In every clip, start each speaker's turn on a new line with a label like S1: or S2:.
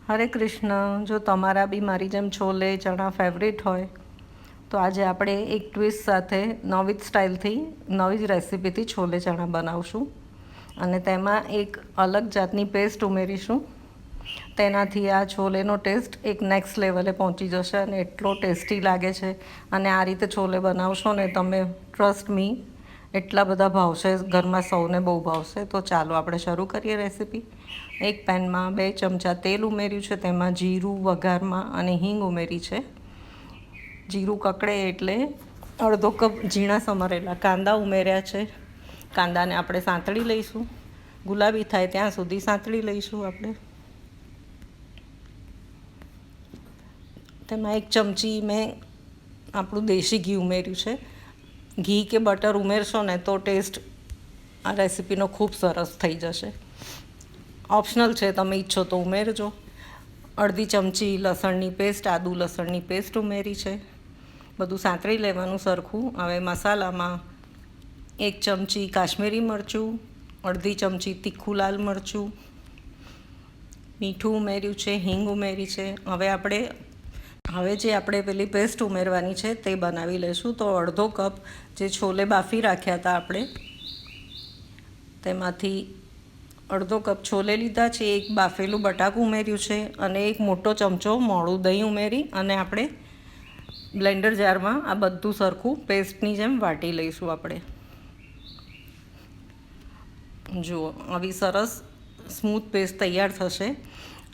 S1: હરે કૃષ્ણ. જો તમારા બી મારી જેમ છોલે ચણા ફેવરિટ હોય તો આજે આપણે એક ટ્વિસ્ટ સાથે નવી જ સ્ટાઇલથી નવી જ રેસીપીથી છોલે ચણા બનાવશું અને તેમાં એક અલગ જાતની પેસ્ટ ઉમેરીશું. તેનાથી આ છોલેનો ટેસ્ટ એક નેક્સ્ટ લેવલે પહોંચી જશે અને એટલો ટેસ્ટી લાગે છે. અને આ રીતે છોલે બનાવશો ને તમે, ટ્રસ્ટ મી, એટલા બધા ભાવશે, ઘરમાં સૌને બહુ ભાવશે. તો ચાલો આપણે શરૂ કરીએ રેસીપી. એક પેનમાં 2 ચમચા તેલ ઉમેર્યું છે, તેમાં જીરું વઘારમાં અને હિંગ ઉમેરી છે. જીરું કકડે એટલે અડધો કપ ઝીણા સમારેલા કાંદા ઉમેર્યા છે. કાંદાને આપણે સાંતળી લઈશું, ગુલાબી થાય ત્યાં સુધી સાંતળી લઈશું આપણે. તેમાં 1 ચમચી મેં આપણું દેશી ઘી ઉમેર્યું છે. ઘી કે બટર ઉમેરશો ને તો ટેસ્ટ આ રેસીપીનો ખૂબ સરસ થઈ જશે. ઓપ્શનલ છે, તમે ઈચ્છો તો ઉમેરજો. અડધી ચમચી લસણની પેસ્ટ, આદુ લસણની પેસ્ટ ઉમેરી છે. બધું સાંતળી લેવાનું સરખું. હવે મસાલામાં 1 ચમચી કાશ્મીરી મરચું, અડધી ચમચી તીખું લાલ મરચું, મીઠું ઉમેર્યું છે, હિંગ ઉમેરી છે. હવે જે આપણે પેલી પેસ્ટ ઉમેરવાની છે તે બનાવી લઈશું. તો અડધો કપ જે છોલે બાફી રાખ્યા હતા આપણે, તેમાંથી અડધો કપ છોલે લીધા છે, 1 બાફેલું બટાકું ઉમેર્યું છે અને 1 મોટો ચમચો મોળું દહીં ઉમેરી અને આપણે બ્લેન્ડર જારમાં આ બધું સરખું પેસ્ટની જેમ વાટી લઈશું આપણે. જુઓ, આવી સરસ સ્મૂથ પેસ્ટ તૈયાર થશે.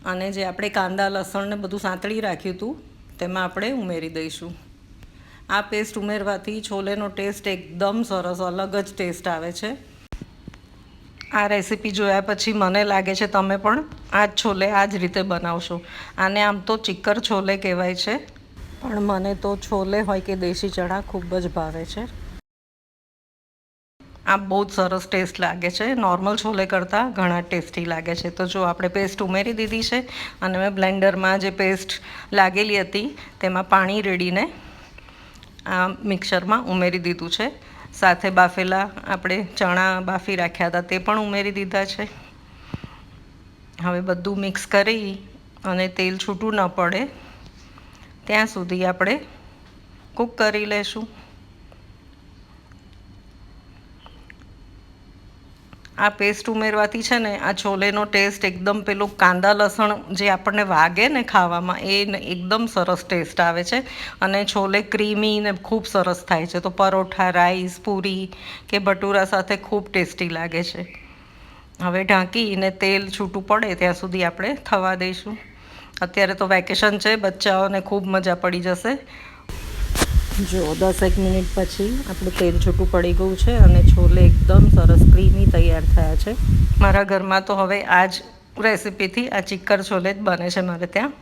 S1: અને જે આપણે કાંદા લસણને બધું સાંતળી રાખ્યું હતું તેમાં આપણે ઉમેરી દઈશું. આ પેસ્ટ ઉમેરવાથી છોલેનો ટેસ્ટ એકદમ સરસ અલગ જ ટેસ્ટ આવે છે. આ રેસીપી જોયા પછી મને લાગે છે તમે પણ આ જ છોલે આ જ રીતે બનાવશો. આને આમ તો ચિક્કર છોલે કહેવાય છે, પણ મને તો છોલે હોય કે દેશી ચણા ખૂબ જ ભાવે છે. આ બહુ જ સરસ ટેસ્ટ લાગે છે, નોર્મલ છોલે કરતાં ઘણા ટેસ્ટી લાગે છે. તો જો આપણે પેસ્ટ ઉમેરી દીધી છે અને મેં બ્લેન્ડરમાં જે પેસ્ટ લાગેલી હતી તેમાં પાણી રેડીને આ મિક્સરમાં ઉમેરી દીધું છે. સાથે બાફેલા આપણે ચણા બાફી રાખ્યા હતા તે પણ ઉમેરી દીધા છે. હવે બધું મિક્સ કરી અને તેલ છૂટું ન પડે ત્યાં સુધી આપણે કૂક કરી લઈશું. આ પેસ્ટ ઉમેરવાથી છે ને આ છોલેનો ટેસ્ટ એકદમ પેલો કાંદા લસણ જે આપણને વાગે ને ખાવામાં, એ એકદમ સરસ ટેસ્ટ આવે છે. અને છોલે ક્રીમી ને ખૂબ સરસ થાય છે. તો પરોઠા, રાઈસ, પૂરી કે ભટુરા સાથે ખૂબ ટેસ્ટી લાગે છે. હવે ઢાંકીને તેલ છૂટું પડે ત્યાં સુધી આપણે થવા દઈશું. અત્યારે તો વેકેશન છે, બચ્ચાઓને ખૂબ મજા પડી જશે. જો 10 મિનિટ પછી આપણું તેલ છૂટું પડી ગયું છે અને છોલે એકદમ સરસ ક્રીમી તૈયાર થયા છે. મારા ઘરમાં તો હવે આ જ રેસીપીથી આ ચિક્કર છોલે જ બને છે મારે ત્યાં.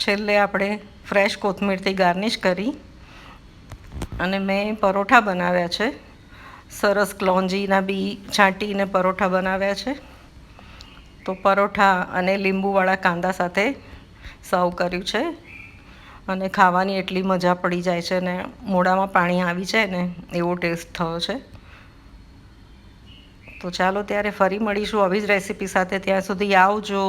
S1: છેલ્લે આપણે ફ્રેશ કોથમીરથી ગાર્નિશ કરી અને મેં પરોઠા બનાવ્યા છે. સરસ ક્લોંજીના બી છાંટીને પરોઠા બનાવ્યા છે. તો પરોઠા અને લીંબુવાળા કાંદા સાથે સર્વ કર્યું છે અને ખાવાની એટલી મજા પડી જાય છે ને મોઢામાં પાણી આવી જાય ને એવો ટેસ્ટ થયો છે. તો ચાલો ત્યારે ફરી મળીશું આવી જ રેસીપી સાથે. ત્યાં સુધી આવજો.